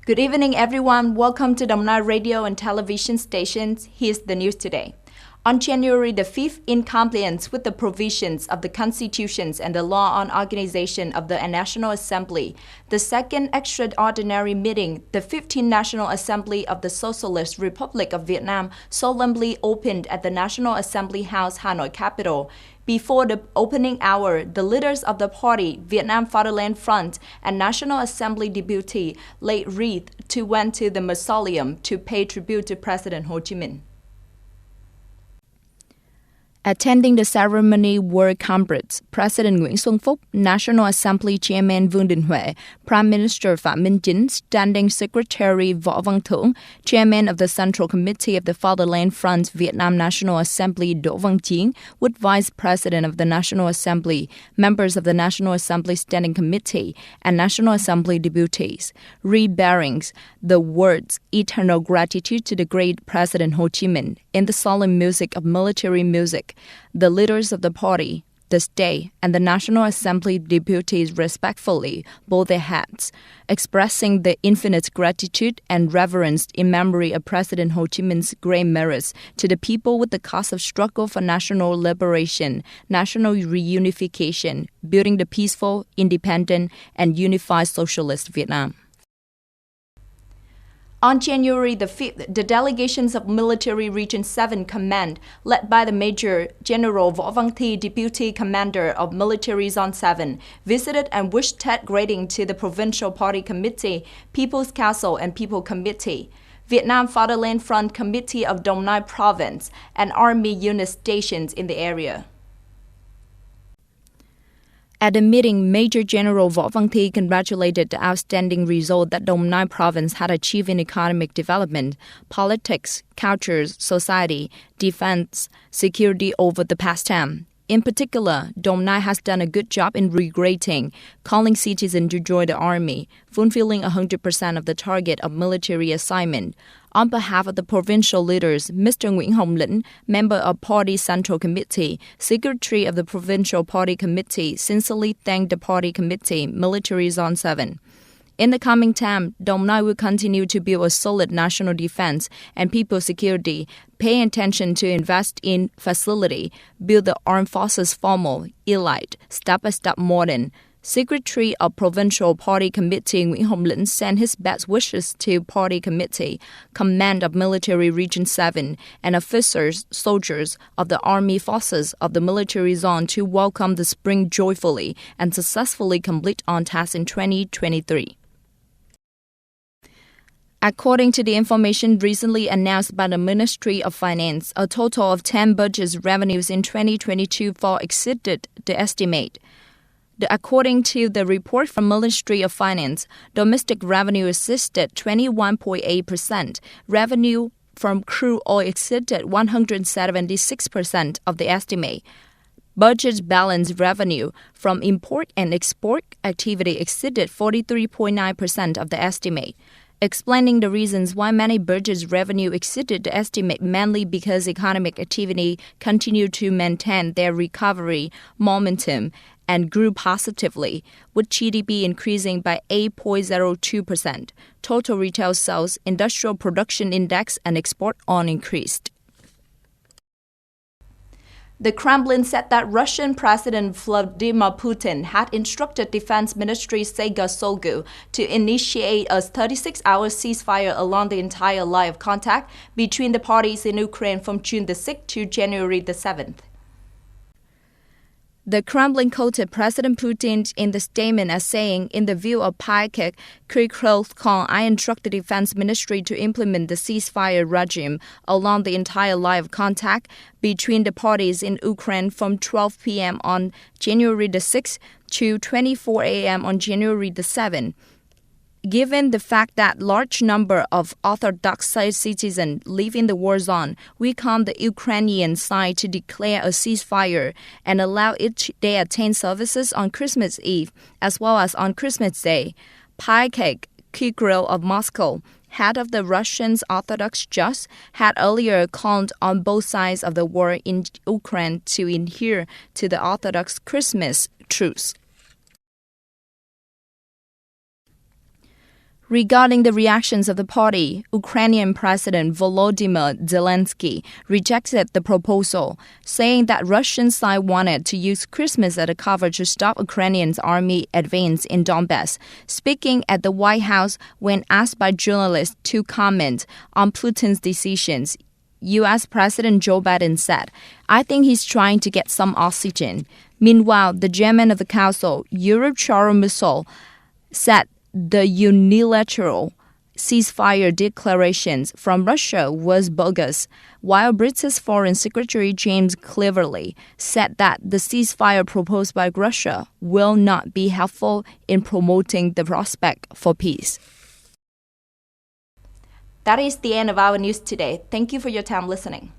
Good evening, everyone. Welcome to Đồng Nai radio and television stations. Here's the news today. On January the 5th, in compliance with the provisions of the constitutions and the law on organization of the National Assembly, the second extraordinary meeting, the 15th National Assembly of the Socialist Republic of Vietnam, solemnly opened at the National Assembly House, Hanoi capital. Before the opening hour, the leaders of the party, Vietnam Fatherland Front, and National Assembly deputy laid wreath went to the mausoleum to pay tribute to President Ho Chi Minh. Attending the ceremony were comrades President Nguyễn Xuân Phúc, National Assembly Chairman Vương Đình Huệ, Prime Minister Phạm Minh Chính, Standing Secretary Võ Văn Thưởng, Chairman of the Central Committee of the Fatherland Front Vietnam National Assembly Đỗ Văn Chiến, with Vice President of the National Assembly, members of the National Assembly Standing Committee, and National Assembly deputies, rebearing the words "Eternal Gratitude to the Great President Ho Chi Minh" in the solemn music of military music. The leaders of the party, the state, and the National Assembly deputies respectfully bowed their heads, expressing their infinite gratitude and reverence in memory of President Ho Chi Minh's great merits to the people with the cause of struggle for national liberation, national reunification, building the peaceful, independent, and unified socialist Vietnam. On January the 5th, the delegations of Military Region 7 Command, led by the Major General Võ Văn Thi, Deputy Commander of Military Zone 7, visited and wished Tet greeting to the Provincial Party Committee, People's Council, and People Committee, Vietnam Fatherland Front Committee of Dong Nai Province, and Army unit stations in the area. At the meeting, Major General Võ Văn Thi congratulated the outstanding result that Dong Nai province had achieved in economic development, politics, cultures, society, defense, security over the past term. In particular, Dong Nai has done a good job in recruiting, calling citizens to join the army, fulfilling 100% of the target of military assignment. On behalf of the provincial leaders, Mr. Nguyễn Hồng Lĩnh, member of Party Central Committee, Secretary of the Provincial Party Committee, sincerely thanked the Party Committee, Military Zone 7. In the coming time, Dong Nai will continue to build a solid national defense and people security, pay attention to invest in facility, build the armed forces formal, elite, step-by-step modern. Secretary of Provincial Party Committee Nguyễn Hồng Lĩnh sent his best wishes to Party Committee, Command of Military Region 7, and officers, soldiers of the Army Forces of the Military Zone to welcome the spring joyfully and successfully complete on task in 2023. According to the information recently announced by the Ministry of Finance, a total of 10 budget revenues in 2022 far exceeded the estimate. According to the report from Ministry of Finance, domestic revenue exceeded 21.8%. Revenue from crude oil exceeded 176% of the estimate. Budget balance revenue from import and export activity exceeded 43.9% of the estimate. Explaining the reasons why many budget revenue exceeded the estimate, mainly because economic activity continued to maintain their recovery momentum and grew positively, with GDP increasing by 8.02%. Total retail sales, industrial production index, and export all increased. The Kremlin said that Russian President Vladimir Putin had instructed Defense Ministry Sergei Shoigu to initiate a 36-hour ceasefire along the entire line of contact between the parties in Ukraine from June the 6th to January the 7th. The Kremlin quoted President Putin in the statement as saying, "In the view of Pyke Krikrolkon, I instruct the Defense Ministry to implement the ceasefire regime along the entire line of contact between the parties in Ukraine from 12 p.m. on January the 6th to 24 a.m. on January the 7th. Given the fact that large number of Orthodox citizens live in the war zone, we call the Ukrainian side to declare a ceasefire and allow they attend services on Christmas Eve as well as on Christmas Day." Pyke Kirill of Moscow, head of the Russian Orthodox Church, had earlier called on both sides of the war in Ukraine to adhere to the Orthodox Christmas truce. Regarding the reactions of the party, Ukrainian President Volodymyr Zelensky rejected the proposal, saying that Russian side wanted to use Christmas as a cover to stop Ukrainians' army advance in Donbass. Speaking at the White House when asked by journalists to comment on Putin's decisions, U.S. President Joe Biden said, "I think he's trying to get some oxygen." Meanwhile, the chairman of the Council, Europe Charles Michel, said the unilateral ceasefire declarations from Russia was bogus, while Britain's Foreign Secretary James Cleverly said that the ceasefire proposed by Russia will not be helpful in promoting the prospect for peace. That is the end of our news today. Thank you for your time listening.